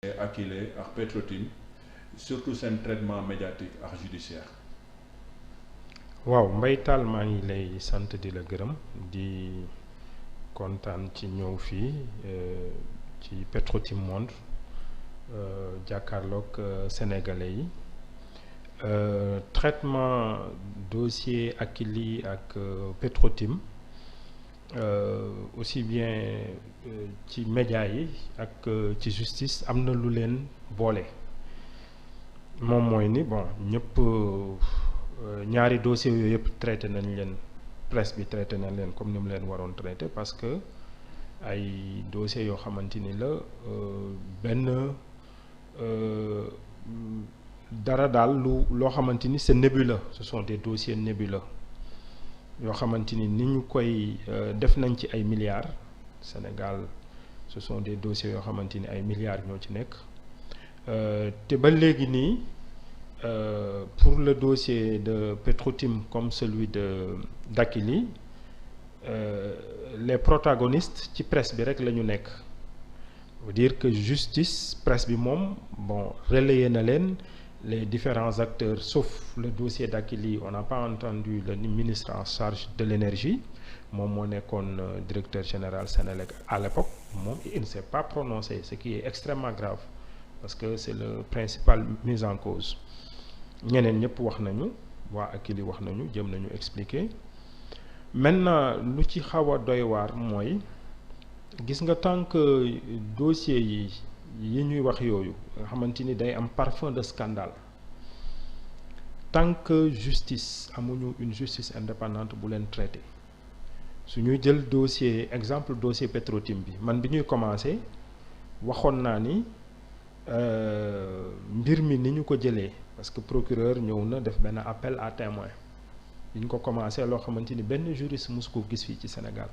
Akilee ak Petro-Tim surtout seen traitement médiatique ak judiciaire. waaw Mbaye Tall maa ngi lay sant di la gërëm di kontaan ci ñëw fii ci Petro-Tim Monde jàkkaarloog sénégalais yi traitement dossier Akilee ak Petro-Tim aussi bien ci média yi ak ci justice am na lu leen boole moom mooy ni bon ñëpp ñaari dossiers yooyu yëpp traité nañ leen presse bi traité nañ leen comme ni mu leen waroon traité parce que ay dossiers yoo xamante ni la benn dara daal loo xamante ni c'est nébuleux, ce sont des dossiers nébuleux yoo xamante ni ñu koy def nañ ci ay milliards Sénégal ce sont des dossiers yoo xamante ni ay milliards ñoo ci nekk te ba léegi nii pour le dossier de Petro-Tim comme celui d'Akilee les protagonistes ci presse bi rek la ñu nekk veut dire que justice presse bi moom bon relayé na leen les différents acteurs sauf le dossier d'Akilee on n'a pas entendu le ministre en charge de l'énergie moom moo nekkoon directeur général Senelec à l'époque moom il ne s'est pas prononcé ce qui est extrêmement grave parce que c'est le principal mis en cause ñeneen ñëpp wax nañu waa Akilee wax nañu jëm nañu expliquer maintenant lu ci xaw a doy waar mooy gis nga tant que dossier yi ñuy wax yooyu nga xamante ni day am parfum de scandale tant que justice amuñu une justice indépendante bu leen traité su ñuy jël dossier exemple dossier Petro-Tim bi man bi ñuy commencé waxoon naa ni mbir mi ni ñu ko jëlee parce que procureur ñëw na def benn appel à témoin bi ñu ko commencé loo xamante ni benn juriste mosu ko gis fii ci Sénégal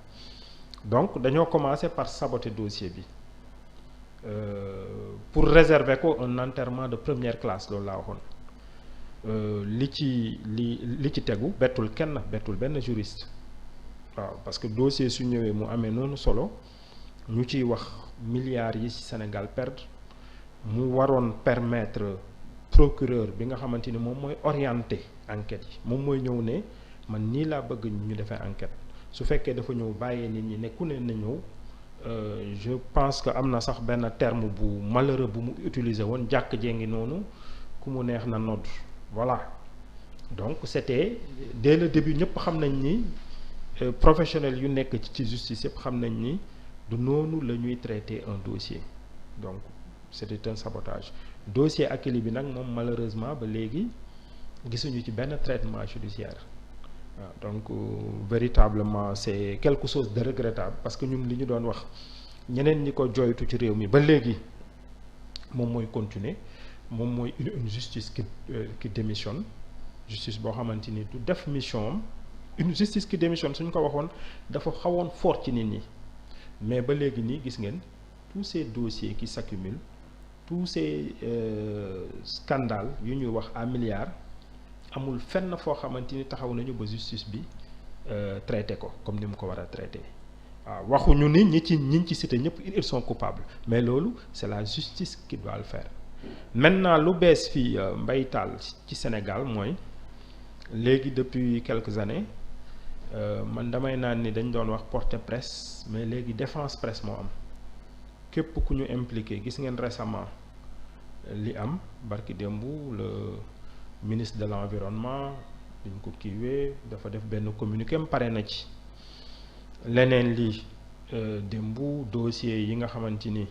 donc dañoo commencé par saboter dossier bi pour réserver ko un enterrement de première classe loolu laa waxoon li ci tegu bettul kenn bettul benn juriste waaw parce que dossier su ñëwee mu amee noonu solo ñu ciy wax milliards yi ci Sénégal perdre mu waroon permettre procureur bi nga xamante ni moom mooy orienter enquête yi moom mooy ñëw ne man nii laa bëgg ñu defee enquête su fekkee dafa ñëw bàyyee nit ñi ne ku ne na ñëw je pense que am na sax benn terme bu malheureux bu mu utiliser woon jàkk jee ngi noonu ku mu neex na nodd voilà donc c'était dès le début ñëpp xam nañ ni professionnels yu nekk ci justice yëpp xam nañ ni du noonu la ñuy traiter un dossier donc c'était un sabotage dossier Akilee bi nag moom malheureusement ba léegi gisuñu ci benn traitement judiciaire waaw donc véritablement c'est quelque chose de regrettable parce que ñun li ñu doon wax ñeneen ñi ko jooytu ci réew mi ba léegi moom mooy continuer moom mooy une justice qui démissionne justice boo xamante ni du def mission am une justice qui démissionne suñ ko waxoon dafa xawoon fort ci nit ñi mais ba léegi nii gis ngeen tous ces dossiers qui s'accumulent tous ces scandales yu ñuy wax à milliards amul fenn foo xamante ni taxaw nañu ba justice bi traité ko comme ni mu ko war a traité waaw waxuñu ni ñi ci cité ñëpp ils sont coupables mais loolu c'est la justice qui doit le faire maintenant lu bees fii Mbaye Tall ci Sénégal mooy léegi depuis quelques années man damay naan ni dañ doon wax portée presse mais léegi défense presse moo am képp ku ñu impliqué gis ngeen récemment li am barki démb le ministre de l'environnement duñ ko kiiwee dafa def benn communiqué pare na ci leneen li démb dossier yi nga xamante ni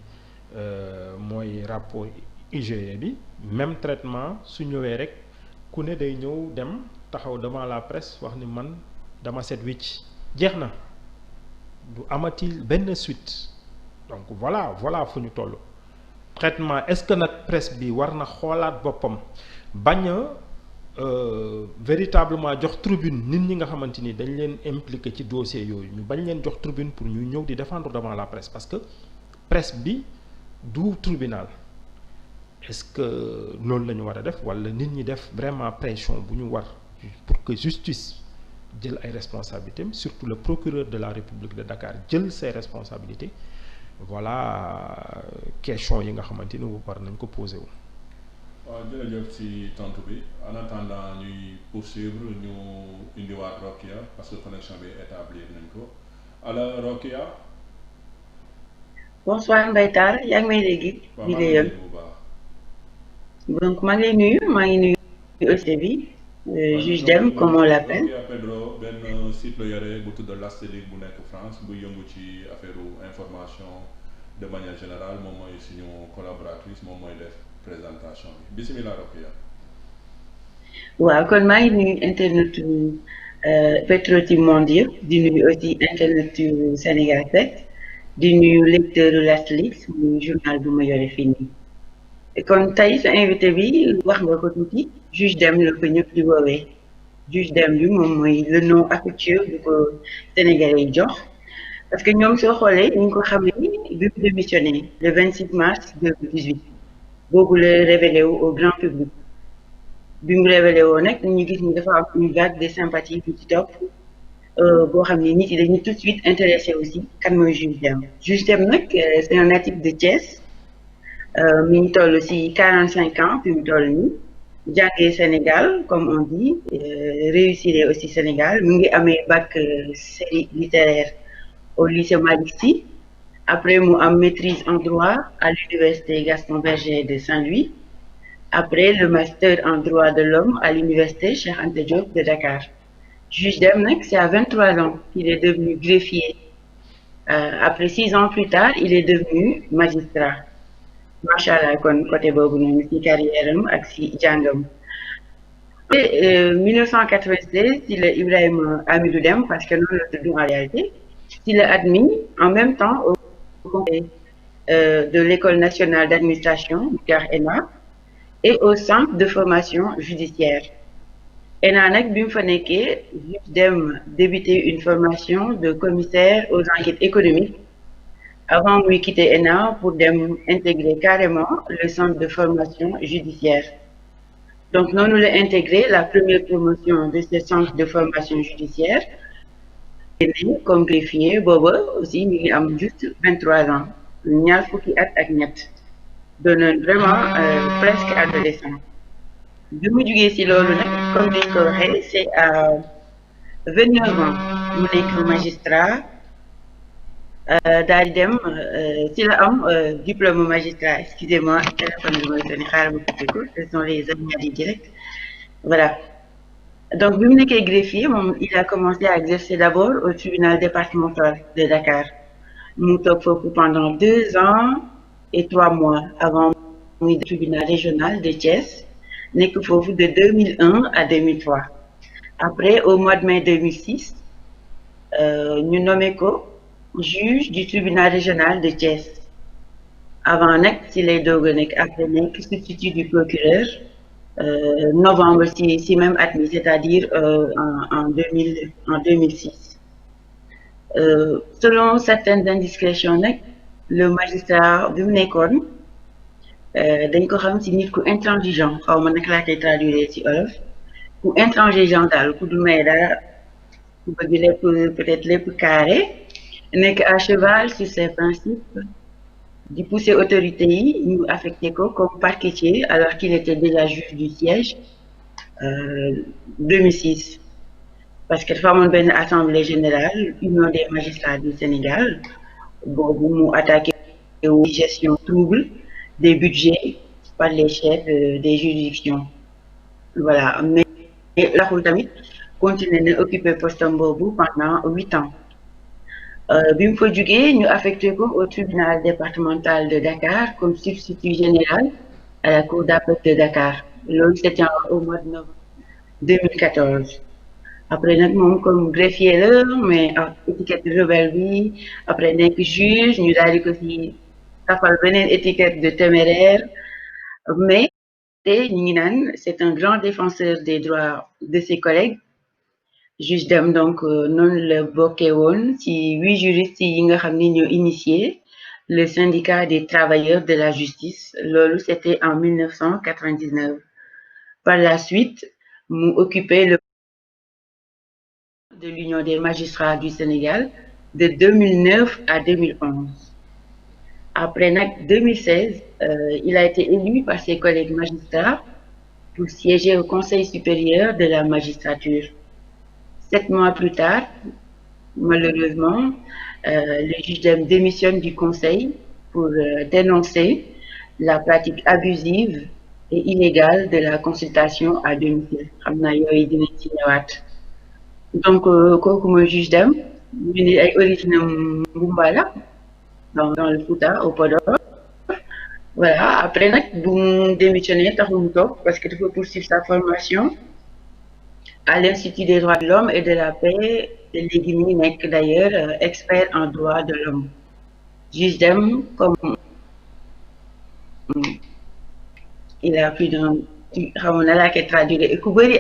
mooy rapport IGE bi même traitement su ñëwee rek ku ne day ñëw dem taxaw devant la presse wax ni man dama set wicc jeex na du amati benn suite donc voilà fu ñu toll traitement est-ce que nag presse bi war na xoolaat boppam bañ a véritablement jox tribune nit ñi nga xamante ni dañ leen impliqué ci dossier yooyu ñu bañ leen jox tribune pour ñu ñëw di défendre devant la presse parce que presse bi du tribunal est-ce que loolu la ñu war a def walla nit ñi def vraiment pression bu ñu war pour que justice jël ay responsabilités surtout le procureur de la République de Dakar jël ses responsabilités voilà question yi nga xamante ni war nañ ko posé wu. waaw jërëjëf ci tontu bi en attendant ñuy poursuivre ñu indiwaat Rokia parce que connexion bi établir nañ ko alors Rokia. bonsoir Mbaye Tall yaa ngi may dégg. waaw maa ngi lay bu baax. donc maa ngi lay nuyu aussi bi juge Dème comme on l'appelle. Rokia Pedro benn site la yore bu tudd L'Astelique bu nekk France bu yëngu ci affaire information de manière générale moom mooy suñu collaboratrice moom mooy def présentation bi bisimilah Rokia. waaw kon maa ngi nuyu internet Petro-Tim Monde yëpp di nuyu aussi internet Sénégal 7 di nuyu lecteur L'Astelique muy journal bu ma yore fii nii. kon tey sa invité bi wax nga ko tuuti juge Dème la ko ñëpp di woowee juge Dème bi moom mooy le nom affectueux bu ko Sénégalais yi jox parce que ñoom soo xoolee ñu ngi ko xam ni bi mu démissionné le 26 mars 2018 boobu la révélé wu au grand public bi mu révélé woo nag ñu gis ni dafa am une vague de sympathie bu ci topp boo xam ne nit yi dañuy tout de suite intéressé aussi kan mooy juge Dème. Juge Dème nag c'est un natif de Thiès. mi ngi toll ci 45 ans fi mu toll nii jàngee Sénégal comme on dit réussir aussi Sénégal mu ngi amee bac série littéraire au lycée Malick Sy après mu am maîtrise en droit à l'université Gaston Berger de Saint-Louis après le master en droit de l'homme à l'université Cheikh Anta Diop de Dakar. Juge Dème nag c'est à 23 ans qu'il est devenu greffier après 6 ans plus tard il est devenu magistrat. macha allah kon côté boobu noonu ci carrière am ak ci jàngam. 1996 ci la Ibrahima Amidou Dème parce que noonu la tudd en réalité ci la admis en même temps au conseil de l'école nationale d'administration car ENA et au centre de formation judiciaire. ENA nag bi mu fa nekkee juge Dème débuté une formation de commissaire aux enquêtes économiques. Avant muy quitter ENA pour dem intégrer carrément le centre de formation judiciaire. Donc noonu la intégré la première promotion de ce centre de formation judiciaire comme greffier booba aussi mi ngi am juste 23 ans ñaar fukki at ak ñett doonoon vraiment presque adolescent. bi mu jugee ci loolu nag comme niñ ko waxee c'est à 29 ans mu nekk magistrat. daal di dem ci la am diplôme magistrat excusez-moi téléphone bi mooy sonné xaaral ma coupé ko ce sont les aléas du direct voilà donc bi mu nekkee greffier moom il a commencé à exercer d'abord au tribunal départemental de Dakar mu toog foofu pendant 2 ans et 3 mois avant muy tribunal régional de Thiès nekk foofu de 2001 à 2003 après au mois de mai 2006 ñu nommé ko juge du tribunal régional de Thiès avant nag ci lay doog a nekk après nekk substitut du procureur novembre ci même at mi c'est-à-dire en 2006 selon certaines indiscrétions nag le magistrat bi mu nekkoon dañ ko xam ci nit ku intransigeant xaw ma naka laa koy traduire ci olof ku intransigeant daal ku du may dara ku bëgg lépp peut-être lépp carré nekk à cheval sur ses principes di pousser autorités yi ñu affecté ko comme parquetier alors qu'il était déjà juge du siège 2006 parce que dafa amoon benn assemblée générale union des magistrats du Sénégal boobu mu attaqué wu gestion trouble des budgets par les chefs des juridictions voilà mais laxul tamit continuer na occuper postam boobu pendant 8 ans. bi mu fa jugee ñu affecté ko au tribunal départemental de Dakar comme substitut général à la cour d'appel de Dakar loolu c'était au mois de novembre 2014 après nag moom comme greffier la mais étiquette rebelle bi après nekk juge ñu daal di ko ci tafal beneen étiquette de téméraire mais ñu ngi naan c'est un grand défenseur des droits de ses collègues. Juge Dème donc noonu la bokkee woon ci 8 juristes yi nga xam ni ñoo initié le syndicat des travailleurs de la justice loolu c'était en 1999 par la suite mu occupé le de l'Union des magistrats du Sénégal de 2009 à 2011 Après 2016, il a été élu par ses collègues magistrats pour siéger au Conseil supérieur de la magistrature. 7 mois plus tard, malheureusement, le juge démissionne du Conseil pour dénoncer la pratique abusive et illégale de la consultation à domicile. Donc, kooku juge Dème ñu ni ay origine Mbumbala dans le Fouta au Podor. Voilà, après bu mu démissionné taxul mu toog parce que dafa poursuivre sa formation à l'Institut des droits de l'homme et de la paix te léegi mi ngi nekk d'ailleurs expert en droit de l'homme. Juge Dème comme il a plus d'un xaw na laa koy traduire ku bëri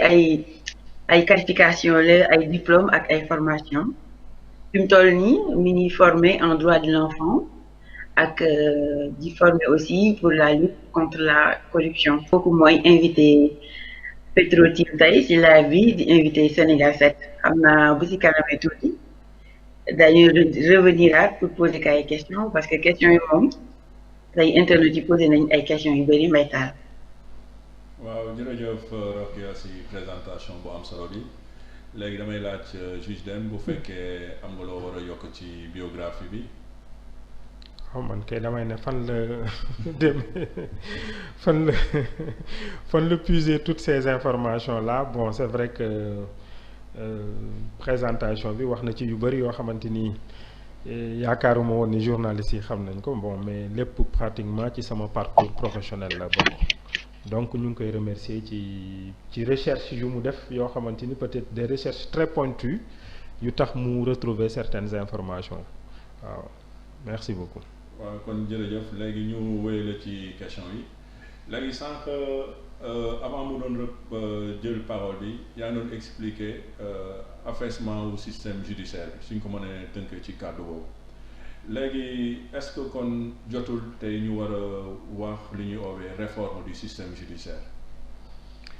ay qualification la ay diplôme ak ay formation fi mu toll nii mi ngi formé en droit de l'enfant ak di former aussi pour la lutte contre la corruption. Kooku mooy invité Petro-Tim tey ci live bi di invité Sénégal 7 xam naa bu ci kanamee tuuti dañuy revenir pour poser ay questions parce que questions yi moom tey internet yi posé nañ ay questions yu bëri mbay taal. waaw jërëjëf Rokhia ci présentation bu am solo bi léegi damay laaj juge Dème bu fekkee am nga loo war a yokk ci biographie bi. man kay damay ne fan la dem fan la puiser toutes ces informations là bon c'est vrai que présentation bi wax na ci yu bëri yoo xamante ni yaakaaruma woon ni journalistes yi xam nañ ko bon mais lépp pratiquement ci sama parcours professionnel la bokk donc ñu ngi koy remercier ci recherche yu mu def yoo xamante ni peut-être des recherches très pointues yu tax mu retrouver certaines informations waaw merci beaucoup. waaw kon jërëjëf léegi ñu wéyale ci question yi léegi sànq avant mu doon jël parole bi yaa ngi doon expliquer affaissement au système judiciaire bi suñ ko mënee tënk ci kàddu boobu léegi est-ce que kon jotul tey ñu war a wax li ñuy oowee réforme du système judiciaire.